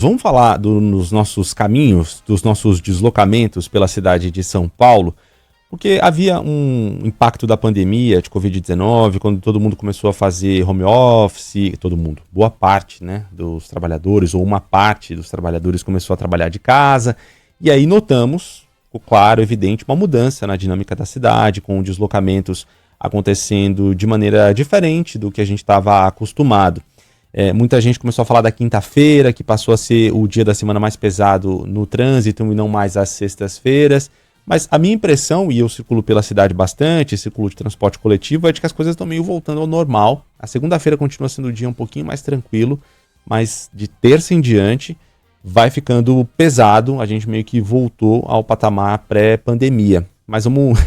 Vamos falar dos nossos caminhos, dos nossos deslocamentos pela cidade de São Paulo, porque havia um impacto da pandemia de Covid-19, quando todo mundo começou a fazer home office, todo mundo, boa parte, né, dos trabalhadores, ou uma parte dos trabalhadores começou a trabalhar de casa, e aí notamos, claro, evidente, uma mudança na dinâmica da cidade, com deslocamentos acontecendo de maneira diferente do que a gente estava acostumado. Muita gente começou a falar da quinta-feira, que passou a ser o dia da semana mais pesado no trânsito e não mais às sextas-feiras. Mas a minha impressão, e eu circulo pela cidade bastante, circulo de transporte coletivo, é de que as coisas estão meio voltando ao normal. A segunda-feira continua sendo um dia um pouquinho mais tranquilo, mas de terça em diante vai ficando pesado. A gente meio que voltou ao patamar pré-pandemia. Mas vamos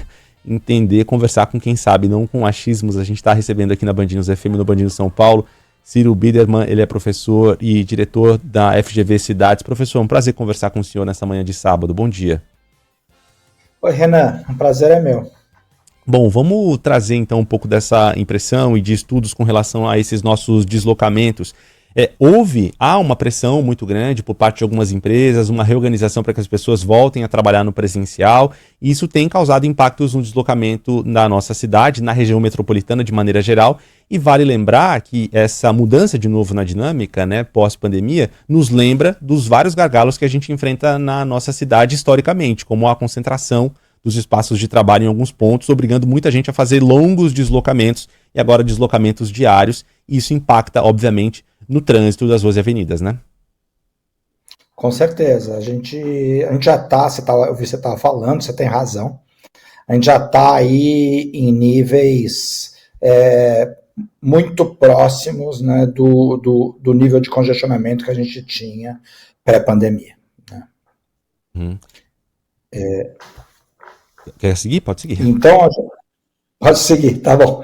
entender, conversar com quem sabe, não com achismos. A gente está recebendo aqui na Band News FM, no Band News São Paulo, Ciro Biderman. Ele é professor e diretor da FGV Cidades. Professor, é um prazer conversar com o senhor nessa manhã de sábado. Bom dia. Oi, Renan. Um prazer é meu. Bom, vamos trazer então um pouco dessa impressão e de estudos com relação a esses nossos deslocamentos. Há uma pressão muito grande por parte de algumas empresas, uma reorganização para que as pessoas voltem a trabalhar no presencial, e isso tem causado impactos no deslocamento na nossa cidade, na região metropolitana de maneira geral, e vale lembrar que essa mudança de novo na dinâmica, né, pós-pandemia, nos lembra dos vários gargalos que a gente enfrenta na nossa cidade historicamente, como a concentração dos espaços de trabalho em alguns pontos, obrigando muita gente a fazer longos deslocamentos, e agora deslocamentos diários, e isso impacta, obviamente, no trânsito das ruas e avenidas, né? Com certeza. A gente já está, eu vi você estava falando, você tem razão, a gente já está aí em níveis muito próximos, né, do nível de congestionamento que a gente tinha pré-pandemia. Né? Quer seguir? Pode seguir. Então, pode seguir, tá bom.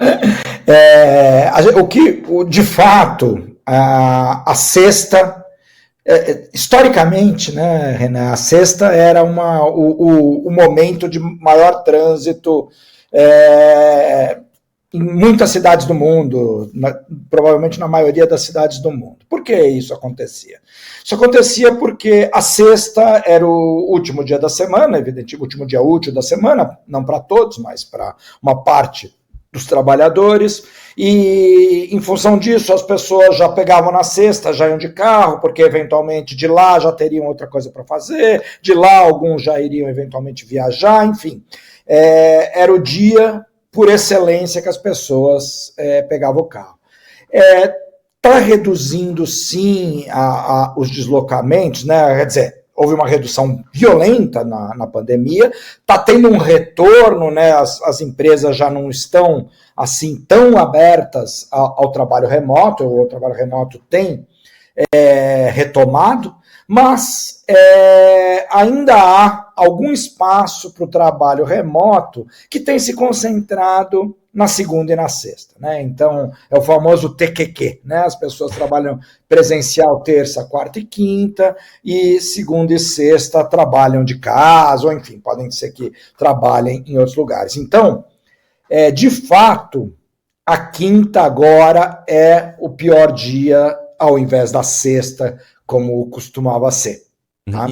De fato, a sexta, historicamente, né, Renan, a sexta era o momento de maior trânsito em muitas cidades do mundo, provavelmente na maioria das cidades do mundo. Por que isso acontecia? Isso acontecia porque a sexta era o último dia da semana, evidentemente, o último dia útil da semana, não para todos, mas para uma parte dos trabalhadores, e em função disso as pessoas já pegavam na sexta, já iam de carro, porque eventualmente de lá já teriam outra coisa para fazer, de lá alguns já iriam eventualmente viajar, enfim. Era o dia por excelência que as pessoas pegavam o carro. Está reduzindo, sim, os deslocamentos, né? Quer dizer, houve uma redução violenta na pandemia, está tendo um retorno, né? As empresas já não estão assim tão abertas ao trabalho remoto, o trabalho remoto tem retomado, mas ainda há algum espaço para o trabalho remoto que tem se concentrado na segunda e na sexta, né? Então, é o famoso TQQ, né? As pessoas trabalham presencial terça, quarta e quinta, e segunda e sexta trabalham de casa, ou enfim, podem ser que trabalhem em outros lugares. Então, de fato, a quinta agora é o pior dia ao invés da sexta, como costumava ser. Tá?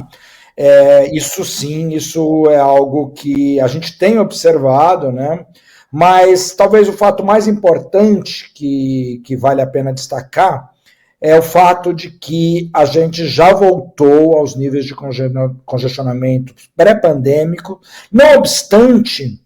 Isso sim, isso é algo que a gente tem observado, né? Mas talvez o fato mais importante que vale a pena destacar é o fato de que a gente já voltou aos níveis de congestionamento pré-pandêmico, não obstante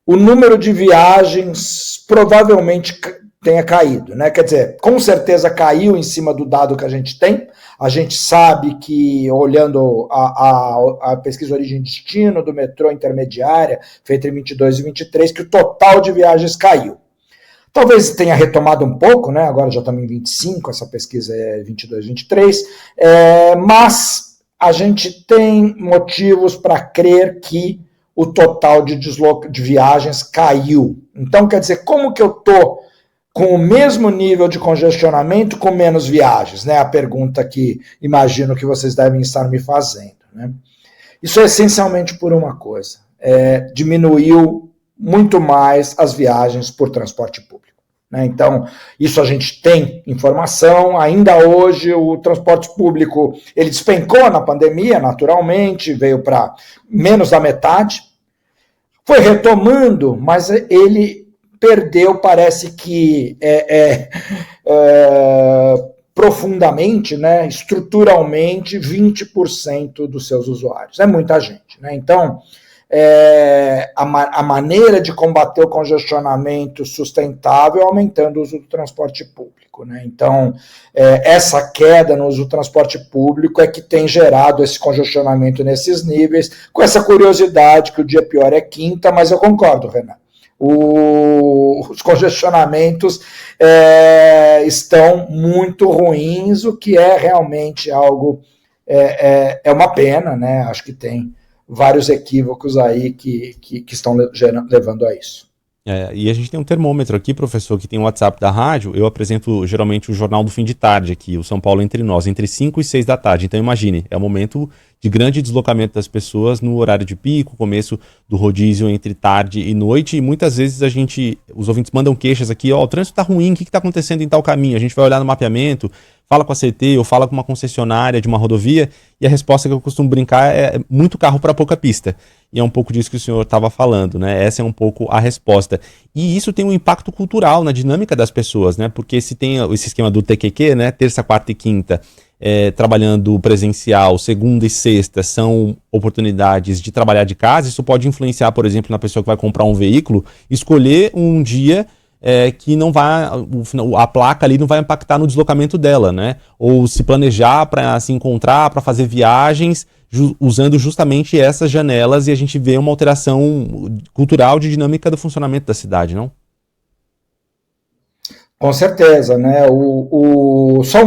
o número de viagens provavelmente tenha caído, né? Quer dizer, com certeza caiu em cima do dado que a gente tem. A gente sabe que, olhando a pesquisa Origem e Destino do metrô intermediária, feita em 22 e 23, que o total de viagens caiu. Talvez tenha retomado um pouco, né? Agora já estamos em 25, essa pesquisa é 22 e 23, mas a gente tem motivos para crer que o total de viagens caiu. Então, quer dizer, como que eu estou com o mesmo nível de congestionamento com menos viagens, né? A pergunta que imagino que vocês devem estar me fazendo, né? Isso é essencialmente por uma coisa: diminuiu muito mais as viagens por transporte público. né? Então, isso a gente tem informação. Ainda hoje, o transporte público ele despencou na pandemia, naturalmente, veio para menos da metade, foi retomando, mas ele perdeu, parece que profundamente, né, estruturalmente, 20% dos seus usuários. É muita gente, né? Então, a maneira de combater o congestionamento sustentável é aumentando o uso do transporte público, né? Então, essa queda no uso do transporte público é que tem gerado esse congestionamento nesses níveis, com essa curiosidade que o dia pior é quinta, mas eu concordo, Renan. Os congestionamentos estão muito ruins, o que é realmente algo, é uma pena, né? Acho que tem vários equívocos aí que estão levando a isso. E a gente tem um termômetro aqui, professor, que tem o WhatsApp da rádio. Eu apresento geralmente o Jornal do Fim de Tarde aqui, o São Paulo Entre Nós, entre 5 e 6 da tarde. Então imagine, é um momento de grande deslocamento das pessoas no horário de pico, começo do rodízio entre tarde e noite, e muitas vezes os ouvintes mandam queixas aqui, o trânsito tá ruim, o que tá acontecendo em tal caminho? A gente vai olhar no mapeamento, fala com a CT ou fala com uma concessionária de uma rodovia, e a resposta que eu costumo brincar é muito carro para pouca pista. E é um pouco disso que o senhor estava falando, né? Essa é um pouco a resposta. E isso tem um impacto cultural na dinâmica das pessoas, né? Porque se tem esse esquema do TQQ, né? Terça, quarta e quinta, trabalhando presencial, segunda e sexta são oportunidades de trabalhar de casa. Isso pode influenciar, por exemplo, na pessoa que vai comprar um veículo, escolher um dia que não vai, a placa ali não vai impactar no deslocamento dela, né? Ou se planejar para se encontrar, para fazer viagens, usando justamente essas janelas, e a gente vê uma alteração cultural de dinâmica do funcionamento da cidade, não? Com certeza, né? Só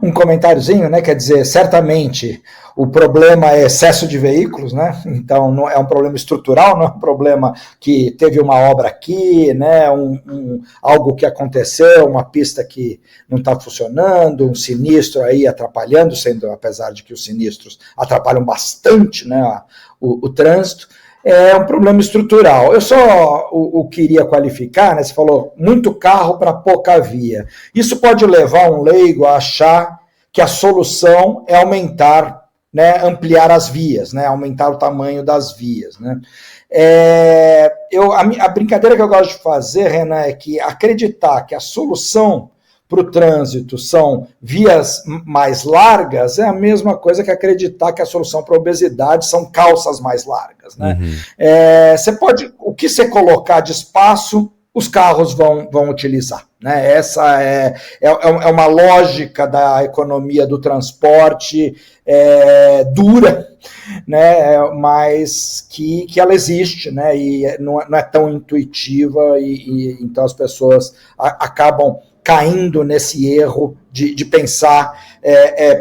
um comentáriozinho, né? Quer dizer, certamente o problema é excesso de veículos, né? Então não é um problema estrutural, não é um problema que teve uma obra aqui, né? Algo que aconteceu, uma pista que não está funcionando, um sinistro aí atrapalhando, apesar de que os sinistros atrapalham bastante, né? O trânsito. É um problema estrutural. Eu só queria qualificar, né? Você falou muito carro para pouca via. Isso pode levar um leigo a achar que a solução é aumentar, né, ampliar as vias, né, aumentar o tamanho das vias, né. A brincadeira que eu gosto de fazer, Renan, é que acreditar que a solução para o trânsito são vias mais largas é a mesma coisa que acreditar que a solução para a obesidade são calças mais largas, né? O que você colocar de espaço, os carros vão utilizar, né? Essa é uma lógica da economia do transporte dura, né? Mas que ela existe, né? E não é tão intuitiva, e então as pessoas acabam caindo nesse erro de pensar,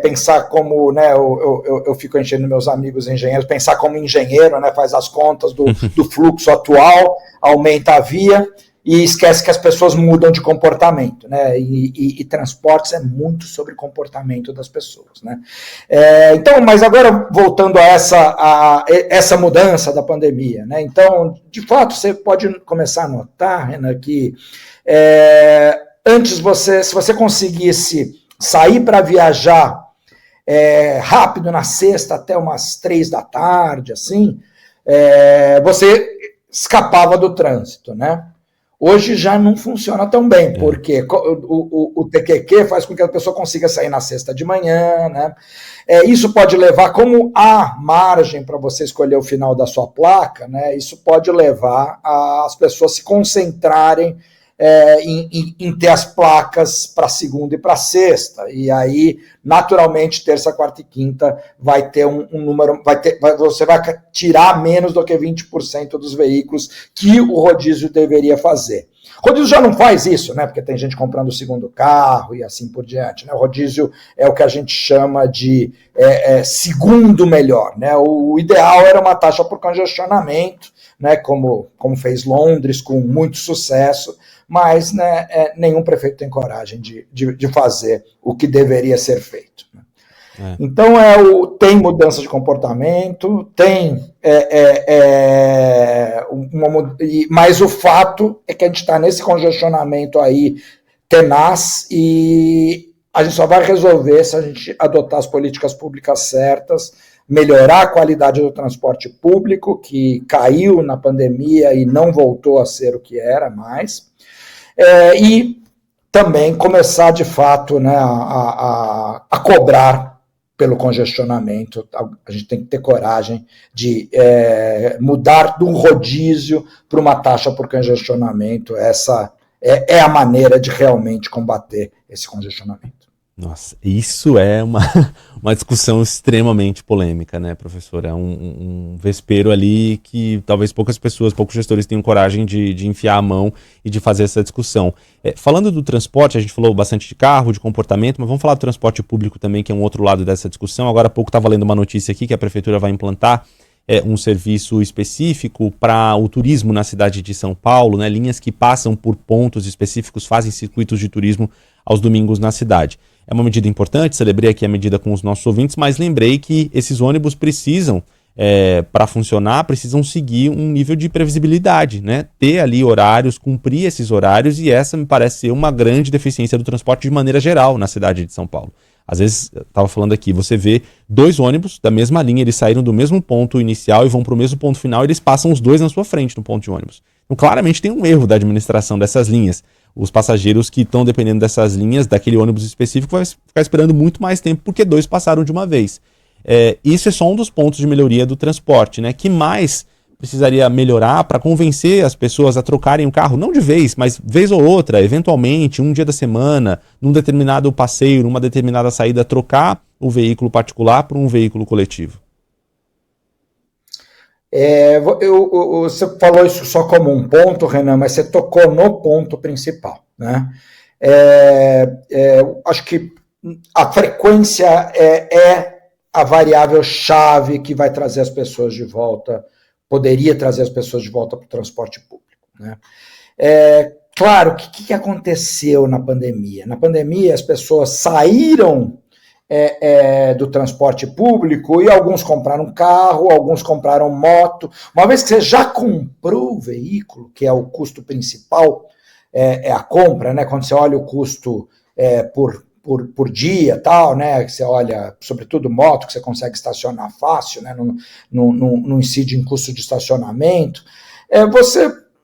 pensar como, né, eu fico enchendo meus amigos engenheiros, pensar como engenheiro, né, faz as contas do fluxo atual, aumenta a via e esquece que as pessoas mudam de comportamento, né, e transportes é muito sobre comportamento das pessoas, né. Então, mas agora voltando a essa mudança da pandemia, né, então, de fato, você pode começar a notar, Renan, que antes se você conseguisse sair para viajar rápido na sexta até umas 3 da tarde, assim, você escapava do trânsito, né? Hoje já não funciona tão bem, porque o TQQ faz com que a pessoa consiga sair na sexta de manhã, né? Isso pode levar, como há margem para você escolher o final da sua placa, né? Isso pode levar as pessoas se concentrarem em ter as placas para segunda e para sexta, e aí naturalmente terça, quarta e quinta vai ter um número, você vai tirar menos do que 20% dos veículos que o rodízio deveria fazer. O rodízio já não faz isso, né? Porque tem gente comprando o segundo carro e assim por diante, né? O rodízio é o que a gente chama de segundo melhor, né? O ideal era uma taxa por congestionamento, né? Como fez Londres com muito sucesso, mas, né, nenhum prefeito tem coragem de fazer o que deveria ser feito, né? Então, tem mudança de comportamento, tem mas o fato é que a gente está nesse congestionamento aí tenaz e a gente só vai resolver se a gente adotar as políticas públicas certas, melhorar a qualidade do transporte público, que caiu na pandemia e não voltou a ser o que era mais, e também começar, de fato, né, a cobrar pelo congestionamento. A gente tem que ter coragem de mudar do rodízio para uma taxa por congestionamento. Essa é a maneira de realmente combater esse congestionamento. Nossa, isso é uma discussão extremamente polêmica, né, professor? É um vespeiro ali que talvez poucos gestores tenham coragem de enfiar a mão e de fazer essa discussão. Falando do transporte, a gente falou bastante de carro, de comportamento, mas vamos falar do transporte público também, que é um outro lado dessa discussão. Agora há pouco estava lendo uma notícia aqui que a prefeitura vai implantar um serviço específico para o turismo na cidade de São Paulo, né? Linhas que passam por pontos específicos, fazem circuitos de turismo aos domingos na cidade. É uma medida importante, celebrei aqui a medida com os nossos ouvintes, mas lembrei que esses ônibus precisam, para funcionar, precisam seguir um nível de previsibilidade, né? Ter ali horários, cumprir esses horários, e essa me parece ser uma grande deficiência do transporte de maneira geral na cidade de São Paulo. Às vezes, eu estava falando aqui, você vê 2 ônibus da mesma linha, eles saíram do mesmo ponto inicial e vão para o mesmo ponto final, e eles passam os 2 na sua frente no ponto de ônibus. Então, claramente tem um erro da administração dessas linhas. Os passageiros que estão dependendo dessas linhas, daquele ônibus específico, vai ficar esperando muito mais tempo, porque 2 passaram de uma vez. Isso é só um dos pontos de melhoria do transporte, né? Que mais precisaria melhorar para convencer as pessoas a trocarem o carro, não de vez, mas vez ou outra, eventualmente, um dia da semana, num determinado passeio, numa determinada saída, trocar o veículo particular por um veículo coletivo? Você falou isso só como um ponto, Renan, mas você tocou no ponto principal, né? Acho que a frequência é a variável chave que vai trazer as pessoas de volta, poderia trazer as pessoas de volta para o transporte público, né? Claro, o que aconteceu na pandemia? Na pandemia, as pessoas saíram do transporte público e alguns compraram carro, alguns compraram moto. Uma vez que você já comprou o veículo, que é o custo principal, é a compra, né? Quando você olha o custo por dia, tal, né? Você olha, sobretudo moto, que você consegue estacionar fácil, né? Não incide em custo de estacionamento.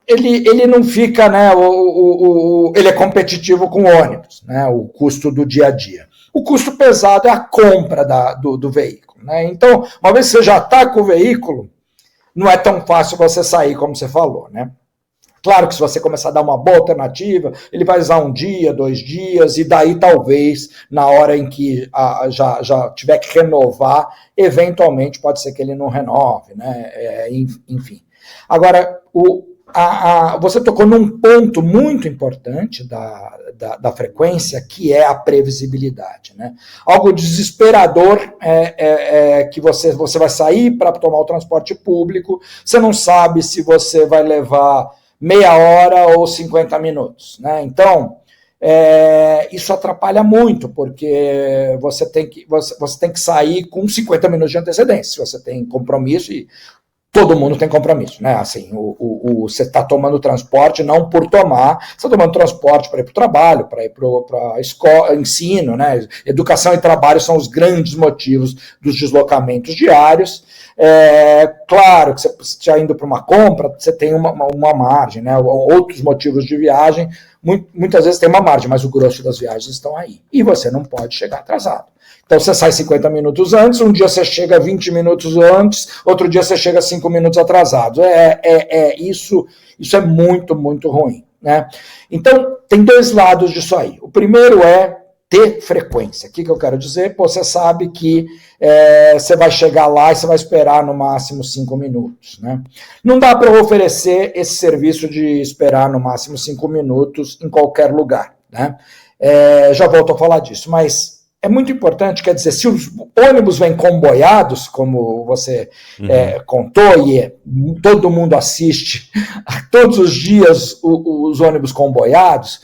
Ele não fica, né? Ele é competitivo com o ônibus, né? O custo do dia a dia. O custo pesado é a compra do veículo, né? Então, uma vez que você já está com o veículo, não é tão fácil você sair, como você falou, né? Claro que se você começar a dar uma boa alternativa, ele vai usar 1 dia, 2 dias, e daí talvez, na hora em que já tiver que renovar, eventualmente pode ser que ele não renove, né? Enfim. Agora, você tocou num ponto muito importante da frequência, que é a previsibilidade, né? Algo desesperador que você vai sair para tomar o transporte público, você não sabe se você vai levar meia hora ou 50 minutos, né? Então, isso atrapalha muito, porque você tem que sair com 50 minutos de antecedência, se você tem compromisso, e todo mundo tem compromisso, né? Assim, você está tomando transporte não por tomar, você está tomando transporte para ir para o trabalho, para ir para a escola, ensino, né? Educação e trabalho são os grandes motivos dos deslocamentos diários. Claro que você está indo para uma compra, você tem uma margem, né? Outros motivos de viagem, muitas vezes tem uma margem, mas o grosso das viagens estão aí. E você não pode chegar atrasado. Então você sai 50 minutos antes, um dia você chega 20 minutos antes, outro dia você chega 5 minutos atrasado. Isso é muito, muito ruim, né? Então, tem 2 lados disso aí. O primeiro é ter frequência. O que eu quero dizer? Você sabe que você vai chegar lá e você vai esperar no máximo 5 minutos, né? Não dá para oferecer esse serviço de esperar no máximo 5 minutos em qualquer lugar, né? Já volto a falar disso, mas é muito importante, quer dizer, se os ônibus vêm comboiados, como você contou, e todo mundo assiste todos os dias os ônibus comboiados,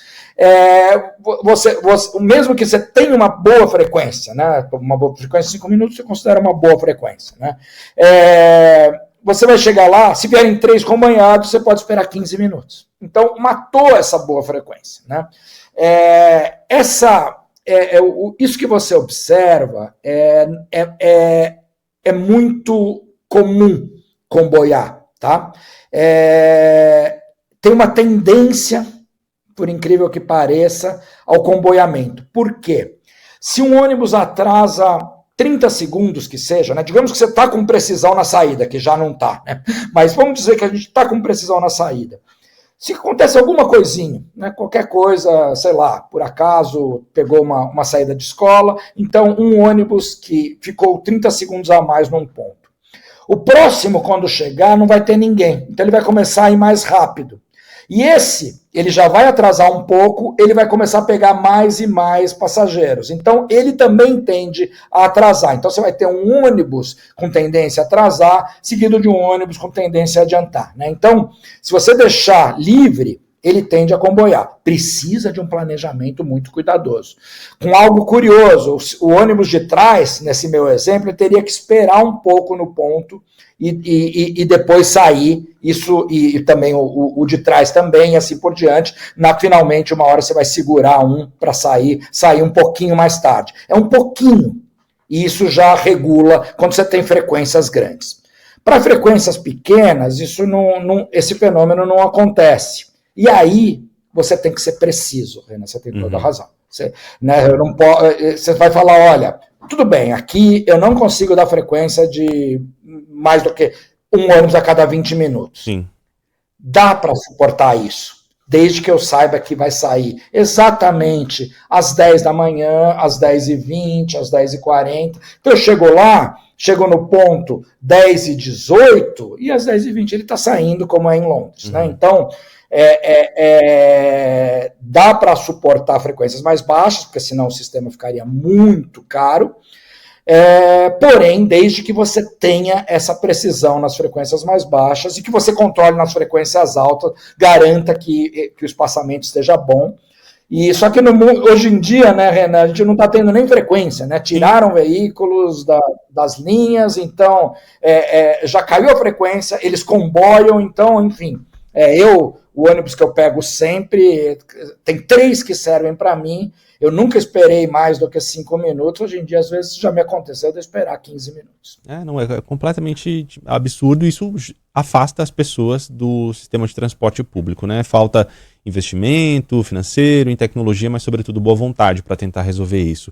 mesmo que você tenha uma boa frequência, né? Uma boa frequência, 5 minutos, você considera uma boa frequência, né? Você vai chegar lá, se vierem 3 acompanhados, você pode esperar 15 minutos. Então, matou essa boa frequência, né? Isso que você observa é muito comum comboiar, tá? Tem uma tendência, por incrível que pareça, ao comboiamento. Por quê? Se um ônibus atrasa 30 segundos que seja, né? Digamos que você está com precisão na saída, que já não está, né? Mas vamos dizer que a gente está com precisão na saída. Se acontece alguma coisinha, né? Qualquer coisa, sei lá, por acaso pegou uma saída de escola, então um ônibus que ficou 30 segundos a mais num ponto. O próximo, quando chegar, não vai ter ninguém, então ele vai começar a ir mais rápido. E ele já vai atrasar um pouco, ele vai começar a pegar mais e mais passageiros. Então, ele também tende a atrasar. Então, você vai ter um ônibus com tendência a atrasar, seguido de um ônibus com tendência a adiantar, né? Então, se você deixar livre, ele tende a comboiar. Precisa de um planejamento muito cuidadoso. Com algo curioso, o ônibus de trás, nesse meu exemplo, ele teria que esperar um pouco no ponto e depois sair, isso, e também o de trás também, e assim por diante. Finalmente, uma hora você vai segurar um para sair um pouquinho mais tarde. É um pouquinho, e isso já regula quando você tem frequências grandes. Para frequências pequenas, esse fenômeno não acontece. E aí, você tem que ser preciso, Renan, você tem toda a razão. Você vai falar, olha, tudo bem, aqui eu não consigo dar frequência de mais do que um ônibus a cada 20 minutos. Sim. Dá para suportar isso, desde que eu saiba que vai sair exatamente às 10 da manhã, às 10h20, às 10h40. Então eu chego no ponto 10h18 e às 10h20 ele está saindo, como é em Londres. Né? Então, dá para suportar frequências mais baixas, porque senão o sistema ficaria muito caro. Porém, desde que você tenha essa precisão nas frequências mais baixas e que você controle nas frequências altas, garanta que o espaçamento esteja bom. E só que hoje em dia, né, Renan, a gente não está tendo nem frequência, né? Tiraram veículos das linhas, então já caiu a frequência, eles comboiam, então, enfim, o ônibus que eu pego sempre, tem 3 que servem para mim. Eu nunca esperei mais do que 5 minutos. Hoje em dia, às vezes, já me aconteceu de eu esperar 15 minutos. Não, é completamente absurdo. Isso afasta as pessoas do sistema de transporte público, né? Falta investimento financeiro, em tecnologia, mas, sobretudo, boa vontade para tentar resolver isso.